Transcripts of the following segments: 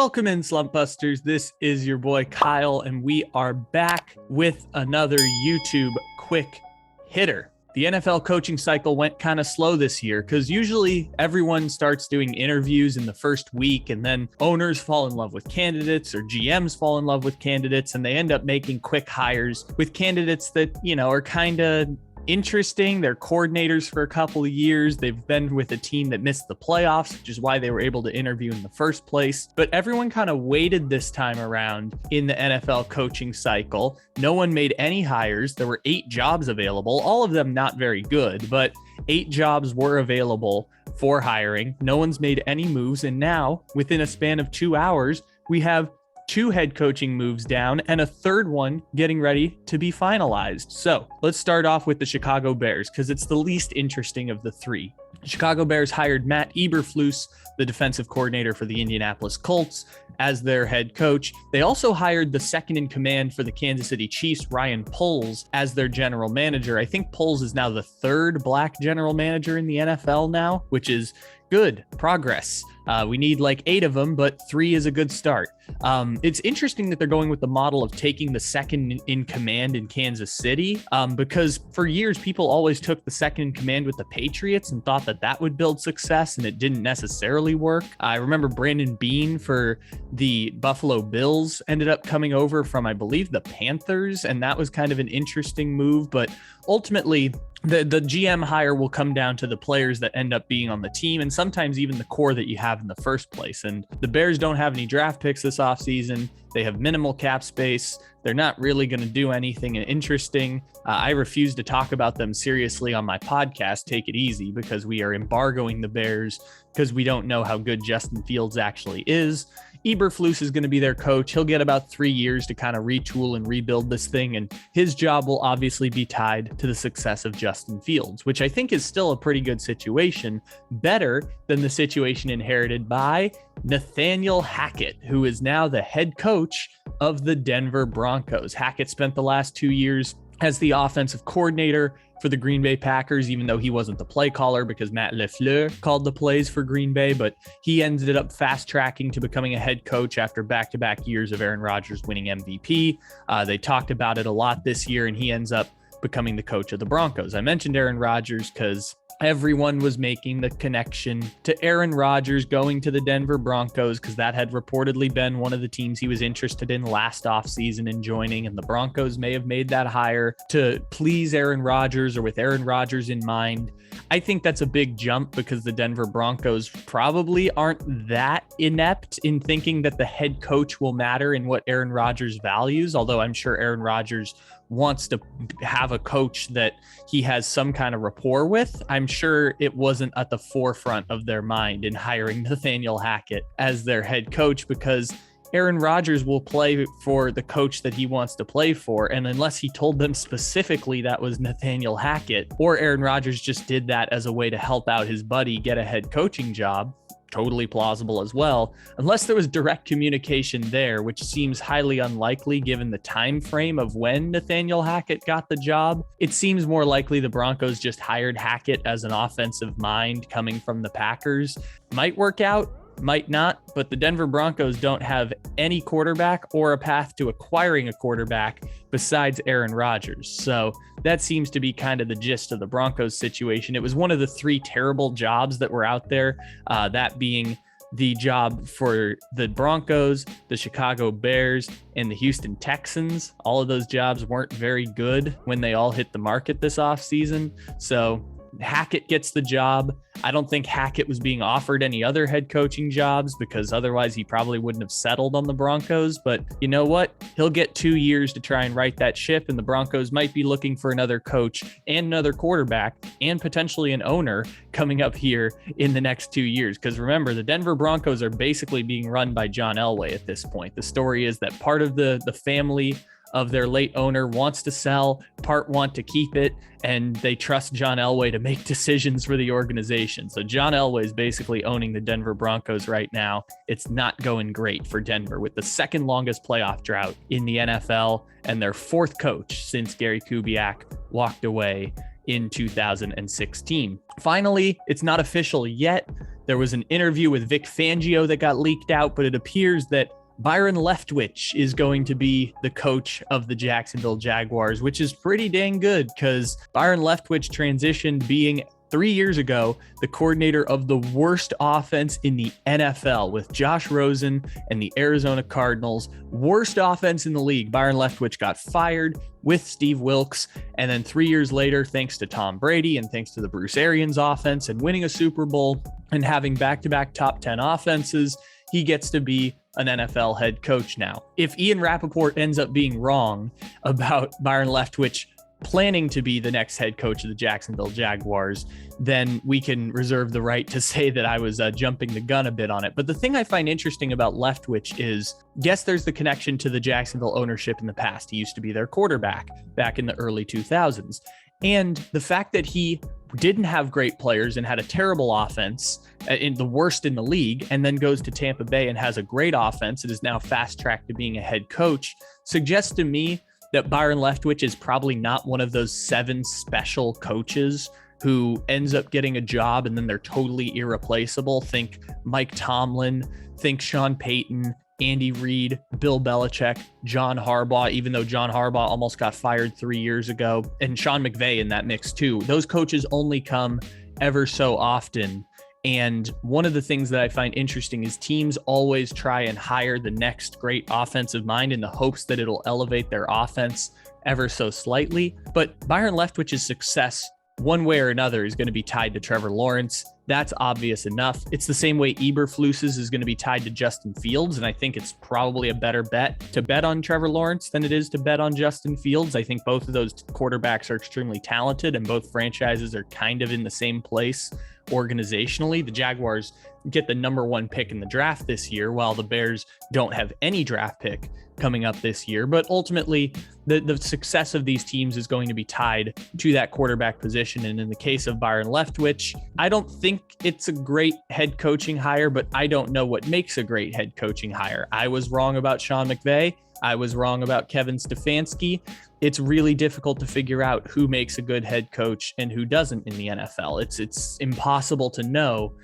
Welcome in, Slumpbusters. This is your boy Kyle, and we are back with another YouTube quick hitter. The NFL coaching cycle went kind of slow this year because usually everyone starts doing interviews in the first week, and then owners fall in love with candidates or GMs fall in love with candidates, and they end up making quick hires with candidates that, are kind of interesting. They're coordinators for a couple of years. They've been with a team that missed the playoffs, which is why they were able to interview in the first place. But everyone kind of waited this time around in the NFL coaching cycle. No one made any hires. There were 8 jobs available, all of them not very good, but 8 jobs were available for hiring. No one's made any moves. And now, within a span of 2 hours, we have 2 head coaching moves down and a third one getting ready to be finalized. So let's start off with the Chicago Bears because it's the least interesting of the 3. Chicago Bears hired Matt Eberflus, the defensive coordinator for the Indianapolis Colts, as their head coach. They also hired the second in command for the Kansas City Chiefs, Ryan Poles, as their general manager. I think Poles is now the 3rd black general manager in the NFL now, which is good progress. We need like 8 of them, but 3 is a good start. It's interesting that they're going with the model of taking the second in command in Kansas City, because for years, people always took the second in command with the Patriots and thought that that would build success, and it didn't necessarily work. I remember Brandon Beane for the Buffalo Bills ended up coming over from, I believe, the Panthers, and that was kind of an interesting move, but ultimately, the GM hire will come down to the players that end up being on the team and sometimes even the core that you have in the first place. And the Bears don't have any draft picks this offseason. They have minimal cap space. They're not really going to do anything interesting. I refuse to talk about them seriously on my podcast, Take It Easy, because we are embargoing the Bears because we don't know how good Justin Fields actually is. Eberflus is going to be their coach. He'll get about 3 years to kind of retool and rebuild this thing, and his job will obviously be tied to the success of Justin Fields, which I think is still a pretty good situation, better than the situation inherited by Nathaniel Hackett, who is now the head coach of the Denver Broncos. Hackett spent the last 2 years as the offensive coordinator for the Green Bay Packers, even though he wasn't the play caller because Matt Eberflus called the plays for Green Bay, but he ended up fast tracking to becoming a head coach after back-to-back years of Aaron Rodgers winning MVP. They talked about it a lot this year, and he ends up becoming the coach of the Broncos. I mentioned Aaron Rodgers because everyone was making the connection to Aaron Rodgers going to the Denver Broncos because that had reportedly been one of the teams he was interested in last offseason and joining, and the Broncos may have made that hire to please Aaron Rodgers or with Aaron Rodgers in mind. I think that's a big jump because the Denver Broncos probably aren't that inept in thinking that the head coach will matter in what Aaron Rodgers values, although I'm sure Aaron Rodgers wants to have a coach that he has some kind of rapport with. I'm sure it wasn't at the forefront of their mind in hiring Nathaniel Hackett as their head coach because Aaron Rodgers will play for the coach that he wants to play for. And unless he told them specifically that was Nathaniel Hackett, or Aaron Rodgers just did that as a way to help out his buddy get a head coaching job, totally plausible as well, unless there was direct communication there, which seems highly unlikely given the time frame of when Nathaniel Hackett got the job. It seems more likely the Broncos just hired Hackett as an offensive mind coming from the Packers. Might work out, might not, but the Denver Broncos don't have any quarterback or a path to acquiring a quarterback besides Aaron Rodgers. So that seems to be kind of the gist of the Broncos situation. It was one of the 3 terrible jobs that were out there, that being the job for the Broncos, the Chicago Bears, and the Houston Texans. All of those jobs weren't very good when they all hit the market this offseason. So Hackett gets the job. I don't think Hackett was being offered any other head coaching jobs because otherwise he probably wouldn't have settled on the Broncos. But you know what? He'll get 2 years to try and right that ship, and the Broncos might be looking for another coach and another quarterback and potentially an owner coming up here in the next 2 years. Because remember, the Denver Broncos are basically being run by John Elway at this point. The story is that part of the family of their late owner wants to sell, part want to keep it, and they trust John Elway to make decisions for the organization. So John Elway is basically owning the Denver Broncos right now. It's not going great for Denver with the 2nd longest playoff drought in the NFL and their 4th coach since Gary Kubiak walked away in 2016. Finally, it's not official yet There was an interview with Vic Fangio that got leaked out, but it appears that Byron Leftwich is going to be the coach of the Jacksonville Jaguars, which is pretty dang good because Byron Leftwich transitioned being 3 years ago the coordinator of the worst offense in the NFL with Josh Rosen and the Arizona Cardinals. Worst offense in the league. Byron Leftwich got fired with Steve Wilkes. And then 3 years later, thanks to Tom Brady and thanks to the Bruce Arians offense and winning a Super Bowl and having back-to-back top 10 offenses, he gets to be an NFL head coach now. If Ian Rappaport ends up being wrong about Byron Leftwich planning to be the next head coach of the Jacksonville Jaguars, then we can reserve the right to say that I was jumping the gun a bit on it. But the thing I find interesting about Leftwich is, yes, there's the connection to the Jacksonville ownership in the past. He used to be their quarterback back in the early 2000s. And the fact that he didn't have great players and had a terrible offense, in the worst in the league, and then goes to Tampa Bay and has a great offense and is now fast-tracked to being a head coach, suggests to me that Byron Leftwich is probably not one of those 7 special coaches who ends up getting a job and then they're totally irreplaceable. Think Mike Tomlin, think Sean Payton, Andy Reid, Bill Belichick, John Harbaugh, even though John Harbaugh almost got fired 3 years ago, and Sean McVay in that mix too. Those coaches only come ever so often. And one of the things that I find interesting is teams always try and hire the next great offensive mind in the hopes that it'll elevate their offense ever so slightly. But Byron Leftwich's success, one way or another, is going to be tied to Trevor Lawrence. That's obvious enough. It's the same way Eberflus's is going to be tied to Justin Fields. And I think it's probably a better bet to bet on Trevor Lawrence than it is to bet on Justin Fields. I think both of those quarterbacks are extremely talented and both franchises are kind of in the same place organizationally. The Jaguars get the number 1 pick in the draft this year, while the Bears don't have any draft pick coming up this year. But ultimately, the success of these teams is going to be tied to that quarterback position. And in the case of Byron Leftwich, I don't think it's a great head coaching hire, but I don't know what makes a great head coaching hire. I was wrong about Sean McVay. I was wrong about Kevin Stefanski. It's really difficult to figure out who makes a good head coach and who doesn't in the NFL. It's impossible to know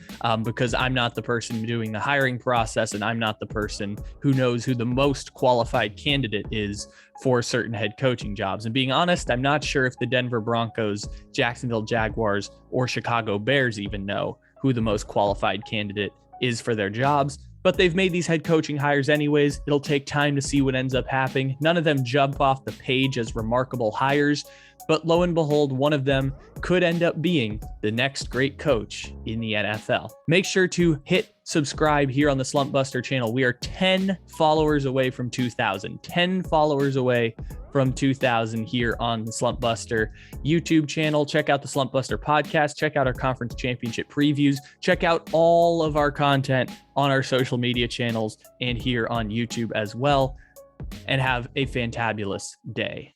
because I'm not the person doing the hiring process, and I'm not the person who knows who the most qualified candidate is for certain head coaching jobs. And being honest, I'm not sure if the Denver Broncos, Jacksonville Jaguars, or Chicago Bears even know who the most qualified candidate is for their jobs. But they've made these head coaching hires anyways. It'll take time to see what ends up happening. None of them jump off the page as remarkable hires, but lo and behold, one of them could end up being the next great coach in the NFL. Make sure to hit subscribe here on the Slumpbuster channel. We are 10 followers away from 2,000. 10 followers away from 2,000 here on the Slumpbuster YouTube channel. Check out the Slumpbuster podcast. Check out our conference championship previews. Check out all of our content on our social media channels and here on YouTube as well. And have a fantabulous day.